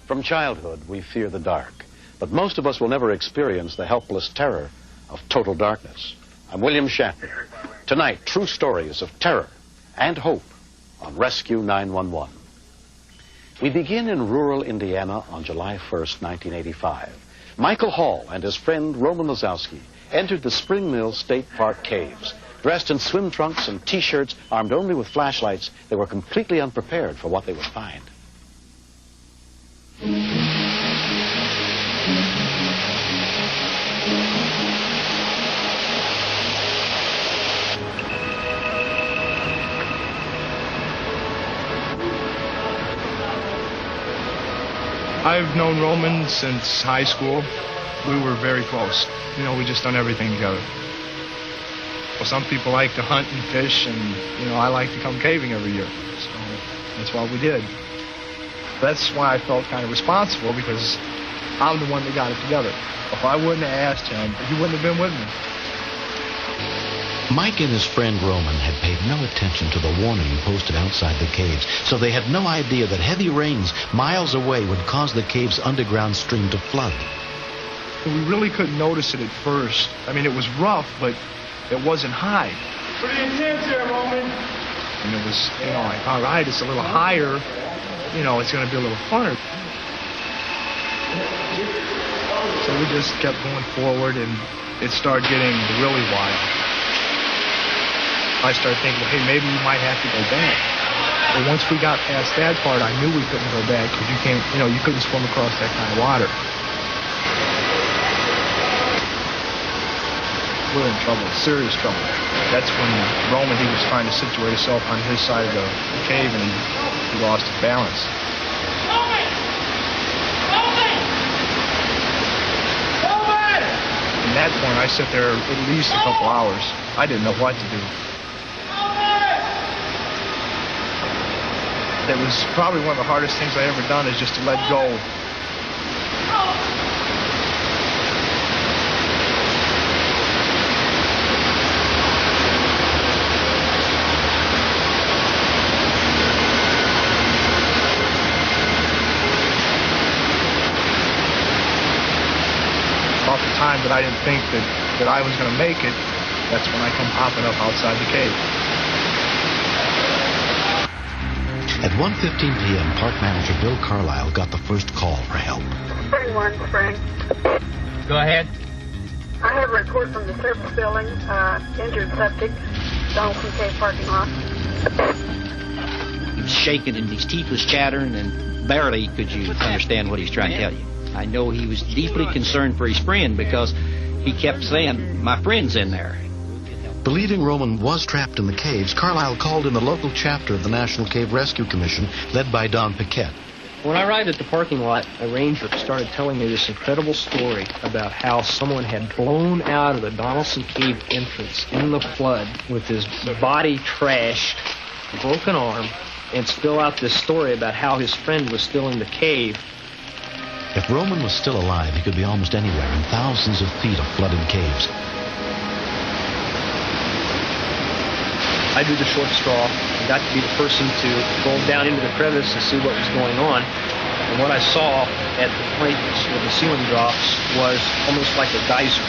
From childhood, we fear the dark, but most of us will never experience the helpless terror of total darkness. I'm William Shatner. Tonight, true stories of terror and hope on Rescue 911. We begin in rural Indiana on July 1st, 1985. Michael Hall and his friend Roman Lazowski entered the Spring Mill State Park caves. Dressed in swim trunks and T-shirts, armed only with flashlights, they were completely unprepared for what they would find. I've known Roman since high school. We were very close. You know, we just done everything together. Well, some people like to hunt and fish, and, you know, I like to come caving every year. So that's what we did. That's why I felt kind of responsible, because I'm the one that got it together. If I wouldn't have asked him, he wouldn't have been with me. Mike and his friend Roman had paid no attention to the warning posted outside the caves, so they had no idea that heavy rains miles away would cause the cave's underground stream to flood. We really couldn't notice it at first. I mean, it was rough, but it wasn't high. Pretty intense here, Roman. And it was, you know, like, all right, it's a little higher. You know, it's going to be a little funner. So we just kept going forward, and it started getting really wild. I started thinking, well, hey, maybe we might have to go back. But once we got past that part, I knew we couldn't go back, because you can't, you know, you couldn't swim across that kind of water. We're in trouble, serious trouble. That's when Roman, he was trying to situate himself on his side of the cave, and he lost his balance. From that point, I sat there at least a couple hours. I didn't know what to do. That was probably one of the hardest things I ever done, is just to let go. About the time that I didn't think that I was going to make it, that's when I come popping up outside the cave. At 1:15 p.m., park manager Bill Carlisle got the first call for help. Spring 1, Spring. Go ahead. I have a report from the service building, injured septic, Donaldson Cave parking lot. He was shaking and his teeth was chattering, and barely could you understand what he was trying to tell you. I know he was deeply concerned for his friend, because he kept saying, my friend's in there. Believing Roman was trapped in the caves, Carlisle called in the local chapter of the National Cave Rescue Commission, led by Don Paquette. When I arrived at the parking lot, a ranger started telling me this incredible story about how someone had blown out of the Donaldson Cave entrance in the flood with his body trashed, broken arm, and spill out this story about how his friend was still in the cave. If Roman was still alive, he could be almost anywhere in thousands of feet of flooded caves. I drew the short straw and got to be the person to go down into the crevice and see what was going on. And what I saw at the point where the ceiling drops was almost like a geyser.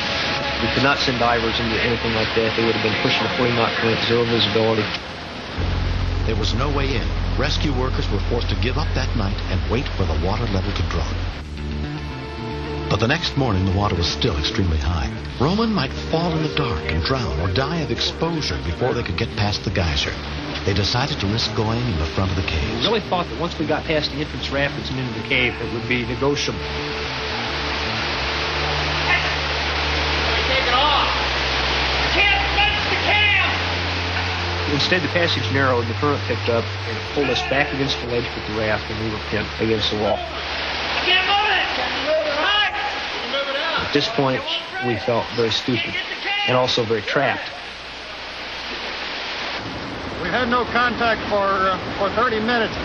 We could not send divers into anything like that. They would have been pushing a 40-knot current, zero visibility. There was no way in. Rescue workers were forced to give up that night and wait for the water level to drop. But the next morning, the water was still extremely high. Roman might fall in the dark and drown or die of exposure before they could get past the geyser. They decided to risk going in the front of the We caves. really thought that once we got past the entrance rapids and into the cave, it would be negotiable. Take it off. I can't touch the cam. Instead, the passage narrowed, the current picked up, and it pulled us back against the ledge with the raft, and we were pinned against the wall. I can't move it. Can you move it right? Can you move it out? At this point, we felt very stupid and also very trapped. We've had no contact for 30 minutes.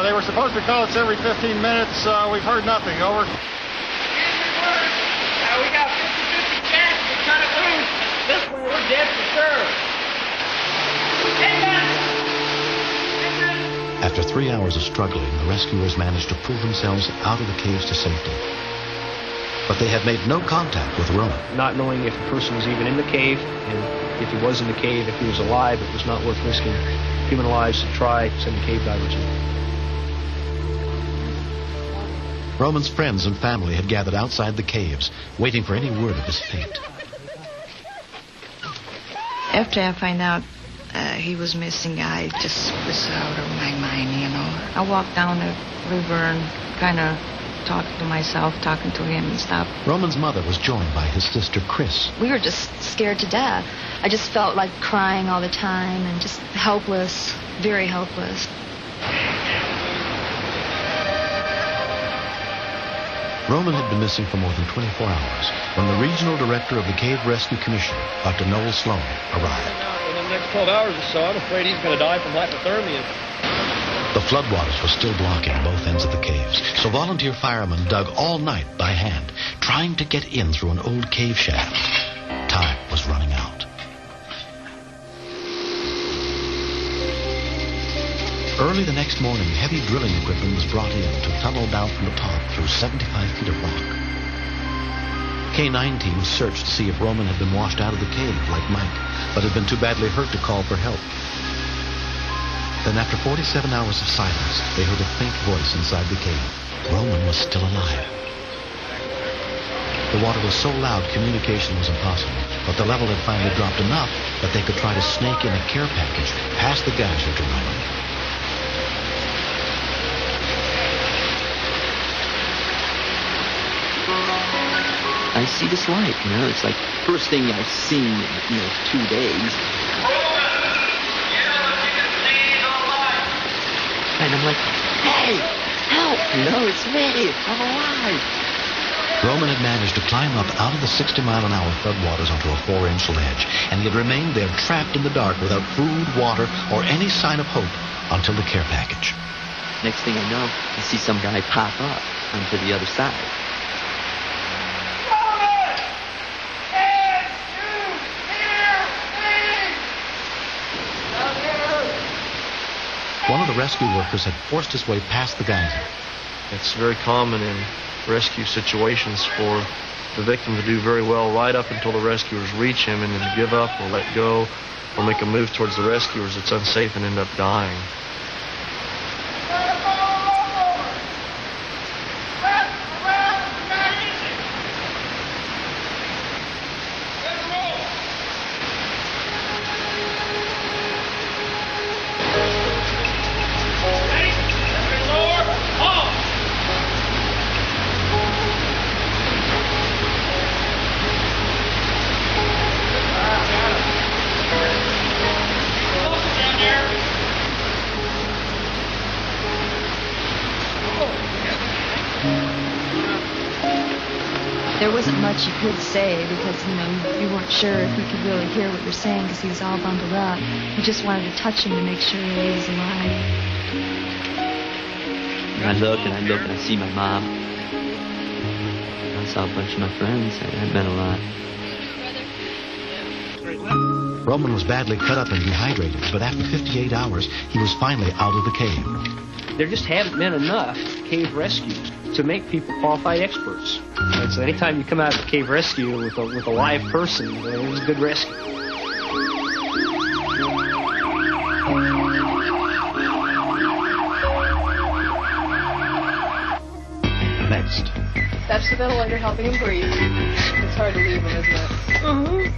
They were supposed to call us every 15 minutes. We've heard nothing. Over. We got 50-50 chance to cut it loose. This one, we're dead for sure. After 3 hours of struggling, the rescuers managed to pull themselves out of the caves to safety. But they had made no contact with Roman. Not knowing if the person was even in the cave, and if he was in the cave, if he was alive, it was not worth risking human lives to try sending cave divers in. Roman's friends and family had gathered outside the caves, waiting for any word of his fate. After I find out he was missing, I just was out of my mind, you know. I walked down the river and kind of talking to myself, talking to him and stuff. Roman's mother was joined by his sister, Chris. We were just scared to death. I just felt like crying all the time and just helpless, very helpless. Roman had been missing for more than 24 hours when the regional director of the Cave Rescue Commission, Dr. Noel Sloan, arrived. In the next 12 hours or so, I'm afraid he's going to die from hypothermia. The floodwaters were still blocking both ends of the caves, so volunteer firemen dug all night by hand, trying to get in through an old cave shaft. Time was running out. Early the next morning, heavy drilling equipment was brought in to tunnel down from the top through 75 feet of rock. K-9 teams searched to see if Roman had been washed out of the cave like Mike, but had been too badly hurt to call for help. Then after 47 hours of silence, they heard a faint voice inside the cave. Roman was still alive. The water was so loud communication was impossible, but the level had finally dropped enough that they could try to snake in a care package past the geyser to Roman. I see this light, you know, it's like first thing I've seen in, 2 days. And I'm like, hey, help, it's me, I'm alive. Roman had managed to climb up out of the 60-mile-an-hour floodwaters onto a 4-inch ledge, and he had remained there trapped in the dark without food, water, or any sign of hope until the care package. Next thing I know, I see some guy pop up onto the other side. One of the rescue workers had forced his way past the geyser. It's very common in rescue situations for the victim to do very well right up until the rescuers reach him and then give up or let go or make a move towards the rescuers that's unsafe and end up dying. There wasn't much you could say because, you weren't sure if he could really hear what you're saying because he was all bundled up. You just wanted to touch him to make sure he was alive. And I look and I see my mom. I saw a bunch of my friends. I'd been alive. Roman was badly cut up and dehydrated, but after 58 hours, he was finally out of the cave. There just haven't been enough cave rescues to make people qualified experts. And so anytime you come out of a cave rescue with a live person, it was a good rescue. Next. That's the ventilator helping him breathe. It's hard to leave him, isn't it?